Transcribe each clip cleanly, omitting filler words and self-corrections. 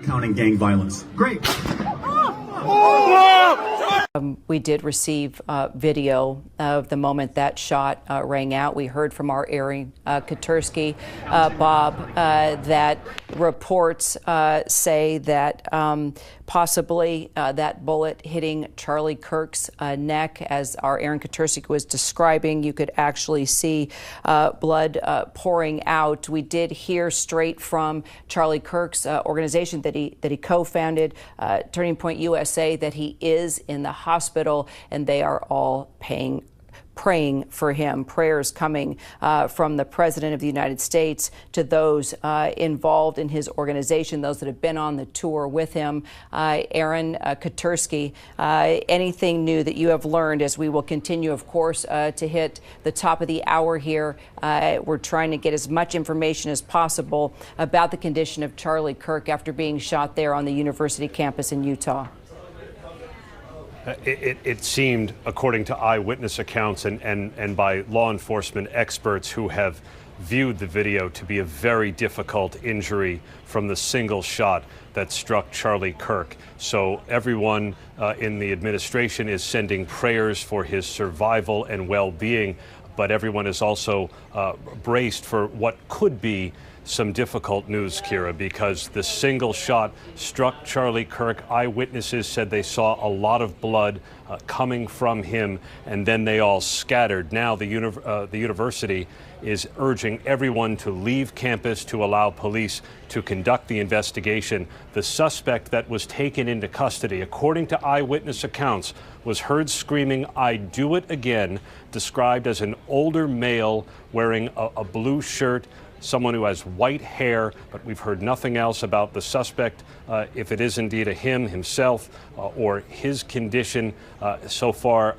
counting gang violence. Great. We did receive video of the moment that shot rang out. We heard from our Aaron Katursky, Bob, that reports say that possibly that bullet hitting Charlie Kirk's neck, as our Aaron Katursky was describing, you could actually see blood pouring out. We did hear straight from Charlie Kirk's organization that he co-founded, Turning Point USA, that he is in the hospital, and they are all praying for him. Prayers coming from the President of the United States to those involved in his organization, those that have been on the tour with him. Aaron Katursky, anything new that you have learned as we will continue, of course, to hit the top of the hour here? We're trying to get as much information as possible about the condition of Charlie Kirk after being shot there on the university campus in Utah. It seemed, according to eyewitness accounts and by law enforcement experts who have viewed the video, to be a very difficult injury from the single shot that struck Charlie Kirk. So everyone in the administration is sending prayers for his survival and well-being, but everyone is also braced for what could be some difficult news, Kira, because the single shot struck Charlie Kirk. Eyewitnesses said they saw a lot of blood coming from him, and then they all scattered. Now the university is urging everyone to leave campus to allow police to conduct the investigation. The suspect that was taken into custody, according to eyewitness accounts, was heard screaming, "I do it again," described as an older male wearing a blue shirt, someone who has white hair, but we've heard nothing else about the suspect, if it is indeed himself or his condition. So far,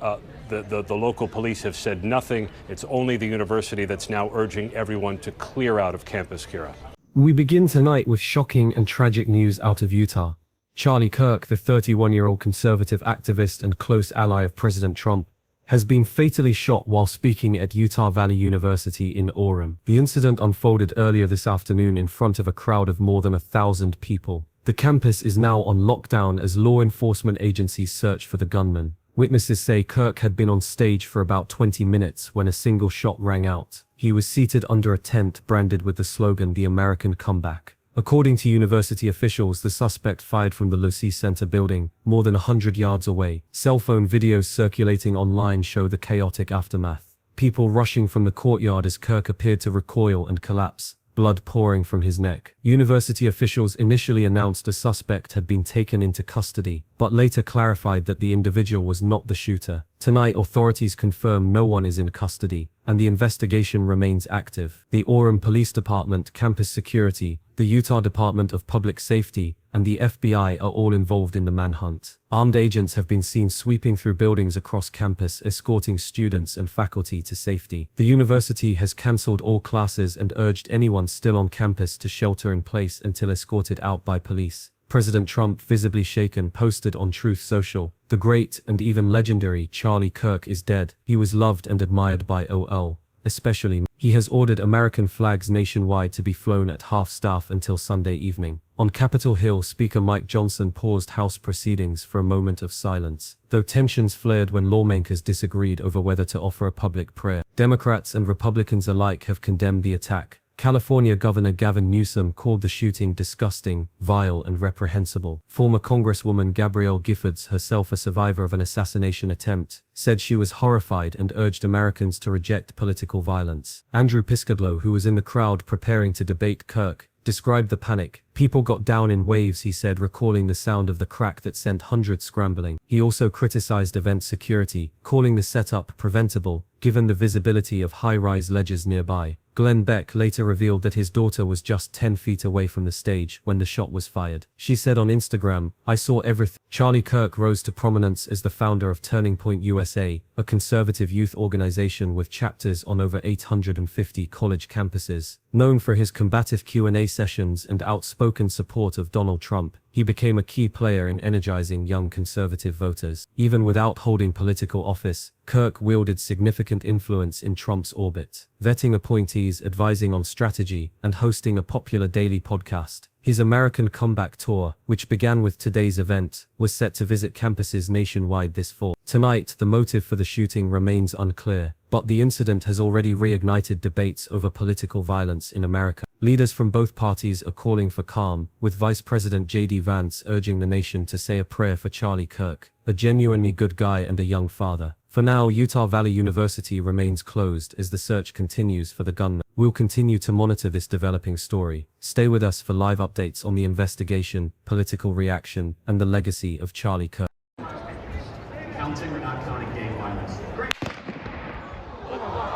the local police have said nothing. It's only the university that's now urging everyone to clear out of campus, Kira. We begin tonight with shocking and tragic news out of Utah. Charlie Kirk, the 31-year-old conservative activist and close ally of President Trump, has been fatally shot while speaking at Utah Valley University in Orem. The incident unfolded earlier this afternoon in front of a crowd of more than 1,000 people. The campus is now on lockdown as law enforcement agencies search for the gunman. Witnesses say Kirk had been on stage for about 20 minutes when a single shot rang out. He was seated under a tent branded with the slogan, "The American Comeback." According to university officials, the suspect fired from the Lucy Center building, more than 100 yards away. Cell phone videos circulating online show the chaotic aftermath. People rushing from the courtyard as Kirk appeared to recoil and collapse, blood pouring from his neck. University officials initially announced the suspect had been taken into custody, but later clarified that the individual was not the shooter. Tonight, authorities confirm no one is in custody, and the investigation remains active. The Orem Police Department, campus security, the Utah Department of Public Safety, and the FBI are all involved in the manhunt. Armed agents have been seen sweeping through buildings across campus, escorting students and faculty to safety. The university has cancelled all classes and urged anyone still on campus to shelter in place until escorted out by police. President Trump, visibly shaken, posted on Truth Social, "The great and even legendary Charlie Kirk is dead. He was loved and admired by all, especially me." He has ordered American flags nationwide to be flown at half-staff until Sunday evening. On Capitol Hill, Speaker Mike Johnson paused House proceedings for a moment of silence, though tensions flared when lawmakers disagreed over whether to offer a public prayer. Democrats and Republicans alike have condemned the attack. California Governor Gavin Newsom called the shooting disgusting, vile, and reprehensible. Former Congresswoman Gabrielle Giffords, herself a survivor of an assassination attempt, said she was horrified and urged Americans to reject political violence. Andrew Piscadlo, who was in the crowd preparing to debate Kirk, described the panic. "People got down in waves," he said, recalling the sound of the crack that sent hundreds scrambling. He also criticized event security, calling the setup preventable, given the visibility of high-rise ledges nearby. Glenn Beck later revealed that his daughter was just 10 feet away from the stage when the shot was fired. She said on Instagram, "I saw everything." Charlie Kirk rose to prominence as the founder of Turning Point USA, a conservative youth organization with chapters on over 850 college campuses. Known for his combative Q&A sessions and outspoken support of Donald Trump, he he became a key player in energizing young conservative voters. Even without holding political office, Kirk wielded significant influence in Trump's orbit, vetting appointees, advising on strategy, and hosting a popular daily podcast. His American comeback tour, which began with today's event, was set to visit campuses nationwide this fall. Tonight, the motive for the shooting remains unclear, but the incident has already reignited debates over political violence in America. Leaders from both parties are calling for calm, with Vice President J.D. Vance urging the nation to say a prayer for Charlie Kirk, a genuinely good guy and a young father. For now, Utah Valley University remains closed as the search continues for the gunman. We'll continue to monitor this developing story. Stay with us for live updates on the investigation, political reaction, and the legacy of Charlie Kirk. Counting or not counting gang violence? Great.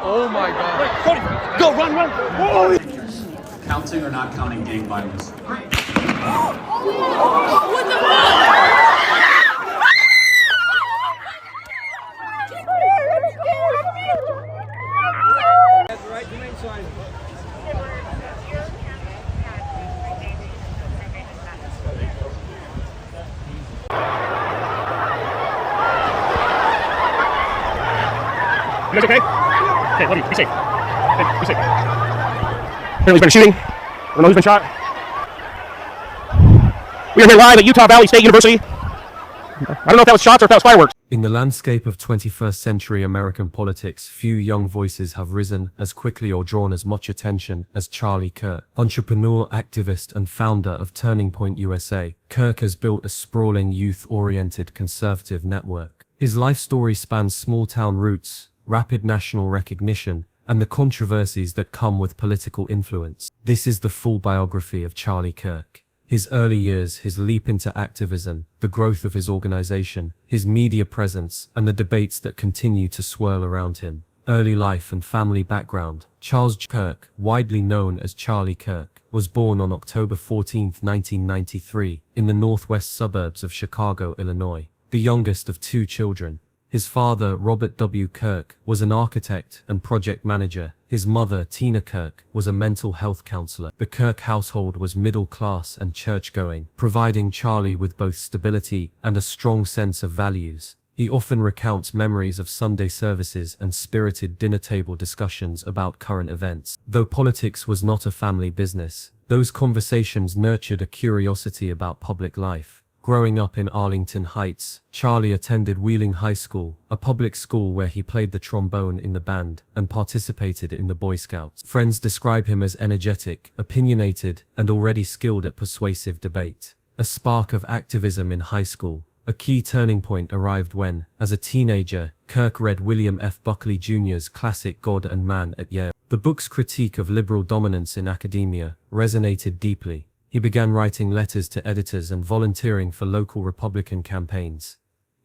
Oh my God. Cody, go, run. Oh. Counting or not counting gang violence? Great. What the fuck? That's right, the main sign. You guys okay? Okay, love you. Be safe. Okay, be safe. Apparently there's been a shooting. I don't know who's been shot. We are here live at Utah Valley State University. I don't know if that was shots or if that was fireworks. In the landscape of 21st century American politics, few young voices have risen as quickly or drawn as much attention as Charlie Kirk. Entrepreneur, activist, and founder of Turning Point USA, Kirk has built a sprawling, youth-oriented conservative network. His life story spans small-town roots, rapid national recognition, and the controversies that come with political influence. This is the full biography of Charlie Kirk. His early years, his leap into activism, the growth of his organization, his media presence, and the debates that continue to swirl around him. Early life and family background. Charles Kirk, widely known as Charlie Kirk, was born on October 14, 1993, in the northwest suburbs of Chicago, Illinois, the youngest of two children. His father, Robert W. Kirk, was an architect and project manager. His mother, Tina Kirk, was a mental health counselor. The Kirk household was middle class and church-going, providing Charlie with both stability and a strong sense of values. He often recounts memories of Sunday services and spirited dinner table discussions about current events. Though politics was not a family business, those conversations nurtured a curiosity about public life. Growing up in Arlington Heights, Charlie attended Wheeling High School, a public school where he played the trombone in the band and participated in the Boy Scouts. Friends describe him as energetic, opinionated, and already skilled at persuasive debate. A spark of activism in high school. A key turning point arrived when, as a teenager, Kirk read William F. Buckley Jr.'s classic God and Man at Yale. The book's critique of liberal dominance in academia resonated deeply. He began writing letters to editors and volunteering for local Republican campaigns.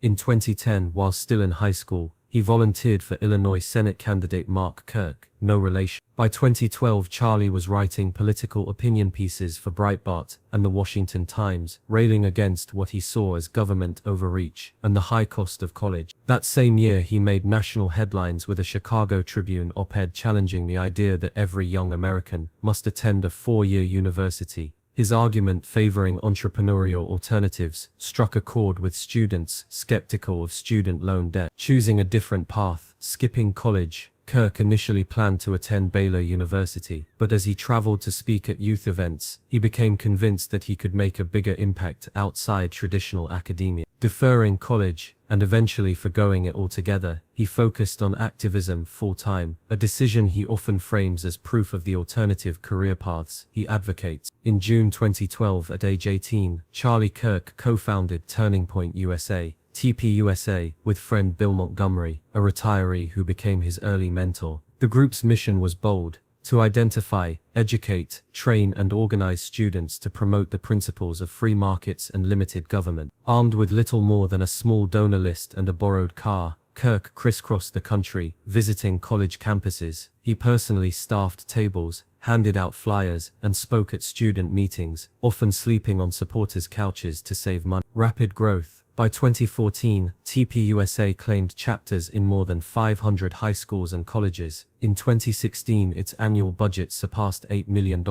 In 2010, while still in high school, he volunteered for Illinois Senate candidate Mark Kirk, no relation. By 2012, Charlie was writing political opinion pieces for Breitbart and the Washington Times, railing against what he saw as government overreach and the high cost of college. That same year, he made national headlines with a Chicago Tribune op-ed challenging the idea that every young American must attend a four-year university. His argument favoring entrepreneurial alternatives struck a chord with students skeptical of student loan debt. Choosing a different path, skipping college, Kirk initially planned to attend Baylor University, but as he traveled to speak at youth events, he became convinced that he could make a bigger impact outside traditional academia. Deferring college, and eventually forgoing it altogether, he focused on activism full-time, a decision he often frames as proof of the alternative career paths he advocates. In June 2012, at age 18, Charlie Kirk co-founded Turning Point USA, TPUSA, with friend Bill Montgomery, a retiree who became his early mentor. The group's mission was bold: to identify, educate, train and organize students to promote the principles of free markets and limited government. Armed with little more than a small donor list and a borrowed car, Kirk crisscrossed the country, visiting college campuses. He personally staffed tables, handed out flyers, and spoke at student meetings, often sleeping on supporters' couches to save money. Rapid growth. By 2014, TPUSA claimed chapters in more than 500 high schools and colleges. In 2016, its annual budget surpassed $8 million.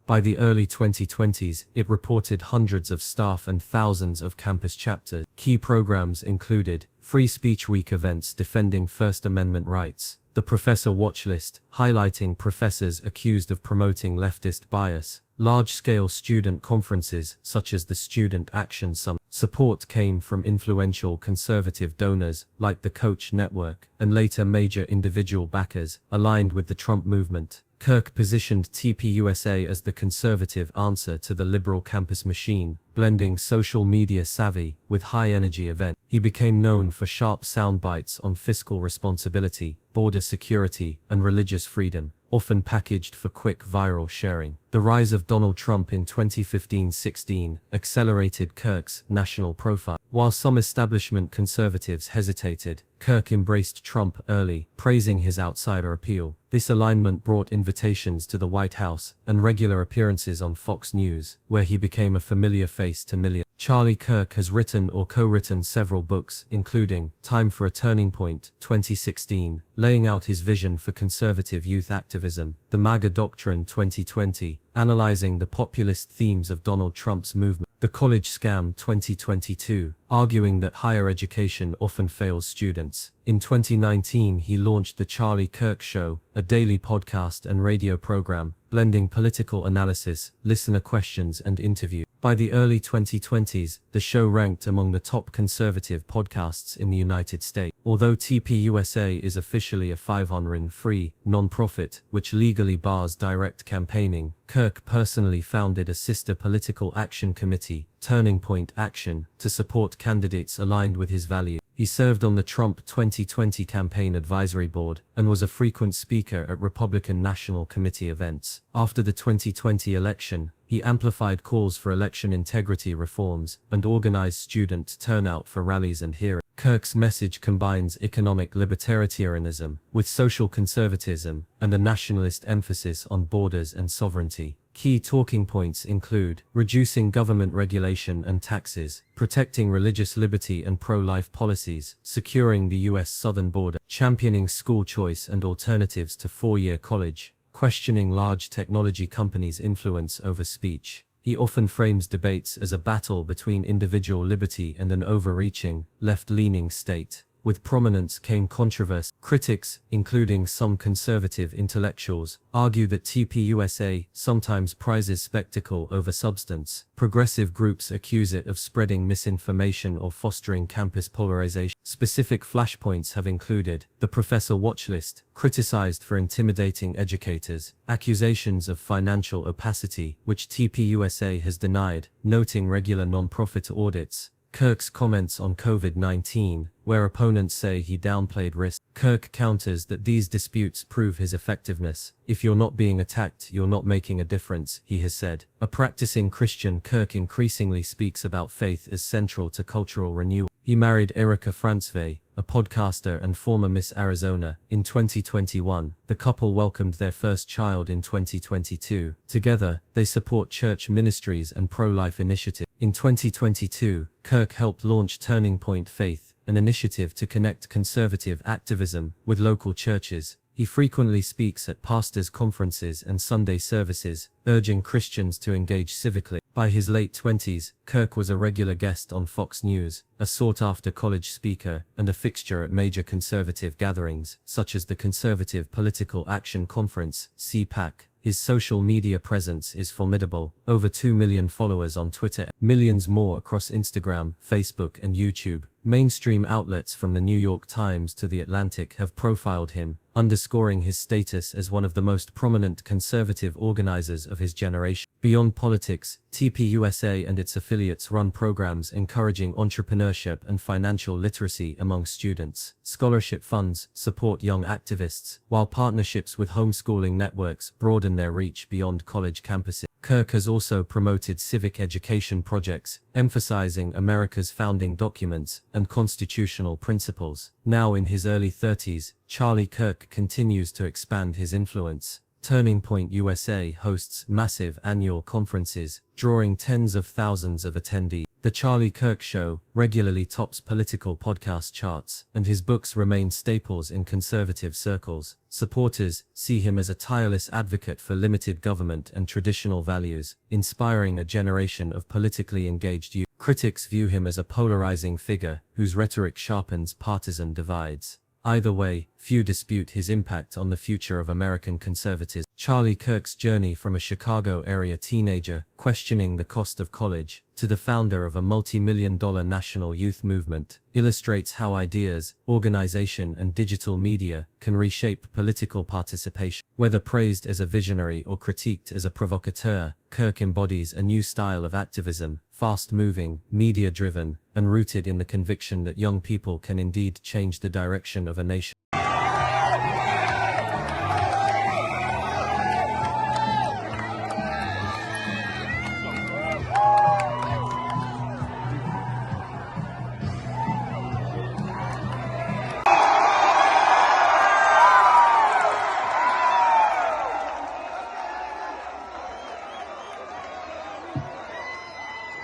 By the early 2020s, it reported hundreds of staff and thousands of campus chapters. Key programs included Free Speech Week events defending First Amendment rights, the Professor Watchlist, highlighting professors accused of promoting leftist bias, large-scale student conferences such as the Student Action Summit. Support came from influential conservative donors like the Coach Network and later major individual backers aligned with the Trump movement. Kirk positioned TPUSA as the conservative answer to the liberal campus machine, blending social media savvy with high-energy events. He became known for sharp soundbites on fiscal responsibility, border security, and religious freedom, often packaged for quick viral sharing. The rise of Donald Trump in 2015-16 accelerated Kirk's national profile. While some establishment conservatives hesitated, Kirk embraced Trump early, praising his outsider appeal. This alignment brought invitations to the White House and regular appearances on Fox News, where he became a familiar face to millions. Charlie Kirk has written or co-written several books, including Time for a Turning Point, 2016, laying out his vision for conservative youth activism, The MAGA Doctrine, 2020, analyzing the populist themes of Donald Trump's movement, The College Scam, 2022, arguing that higher education often fails students. In 2019, he launched The Charlie Kirk Show, a daily podcast and radio program, blending political analysis, listener questions, and interviews. By the early 2020s, the show ranked among the top conservative podcasts in the United States. Although TPUSA is officially a 501(c)(3) nonprofit, which legally bars direct campaigning, Kirk personally founded a sister political action committee, Turning Point Action, to support candidates aligned with his values. He served on the Trump 2020 campaign advisory board and was a frequent speaker at Republican National Committee events. After the 2020 election, he amplified calls for election integrity reforms and organized student turnout for rallies and hearings. Kirk's message combines economic libertarianism with social conservatism and a nationalist emphasis on borders and sovereignty. Key talking points include reducing government regulation and taxes, protecting religious liberty and pro-life policies, securing the U.S. southern border, championing school choice and alternatives to four-year college, questioning large technology companies' influence over speech. He often frames debates as a battle between individual liberty and an overreaching, left-leaning state. With prominence came controversy. Critics, including some conservative intellectuals, argue that TPUSA sometimes prizes spectacle over substance. Progressive groups accuse it of spreading misinformation or fostering campus polarization. Specific flashpoints have included the Professor Watchlist, criticized for intimidating educators, accusations of financial opacity, which TPUSA has denied, noting regular nonprofit audits. Kirk's comments on COVID-19, where opponents say he downplayed risk. Kirk counters that these disputes prove his effectiveness. If you're not being attacked, you're not making a difference, he has said. A practicing Christian, Kirk increasingly speaks about faith as central to cultural renewal. He married Erica Frantzvey, a podcaster and former Miss Arizona, in 2021. The couple welcomed their first child in 2022. Together, they support church ministries and pro-life initiatives. In 2022, Kirk helped launch Turning Point Faith, an initiative to connect conservative activism with local churches. He frequently speaks at pastors' conferences and Sunday services, urging Christians to engage civically. By his late 20s, Kirk was a regular guest on Fox News, a sought-after college speaker, and a fixture at major conservative gatherings, such as the Conservative Political Action Conference, CPAC. His social media presence is formidable, over 2 million followers on Twitter, millions more across Instagram, Facebook, and YouTube. Mainstream outlets from the New York Times to The Atlantic have profiled him, underscoring his status as one of the most prominent conservative organizers of his generation. Beyond politics, TPUSA and its affiliates run programs encouraging entrepreneurship and financial literacy among students. Scholarship funds support young activists, while partnerships with homeschooling networks broaden their reach beyond college campuses. Kirk has also promoted civic education projects, emphasizing America's founding documents and constitutional principles. Now in his early 30s, Charlie Kirk continues to expand his influence. Turning Point USA hosts massive annual conferences, drawing tens of thousands of attendees. The Charlie Kirk Show regularly tops political podcast charts, and his books remain staples in conservative circles. Supporters see him as a tireless advocate for limited government and traditional values, inspiring a generation of politically engaged youth. Critics view him as a polarizing figure whose rhetoric sharpens partisan divides. Either way, few dispute his impact on the future of American conservatism. Charlie Kirk's journey from a Chicago-area teenager questioning the cost of college to the founder of a multi-million-dollar national youth movement illustrates how ideas, organization, and digital media can reshape political participation. Whether praised as a visionary or critiqued as a provocateur, Kirk embodies a new style of activism, fast-moving, media-driven, and rooted in the conviction that young people can indeed change the direction of a nation.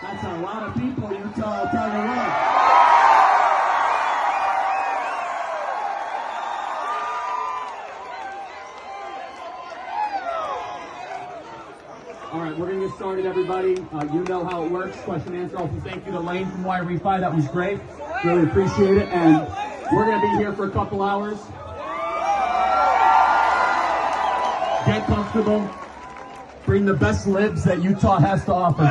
That's a lot of people, Utah, I'll tell you what. All right, we're going to get started, everybody. You know how it works, question and answer. Also, thank you to Lane from YRE5. That was great. Really appreciate it. And we're going to be here for a couple hours. Get comfortable. Bring the best libs that Utah has to offer.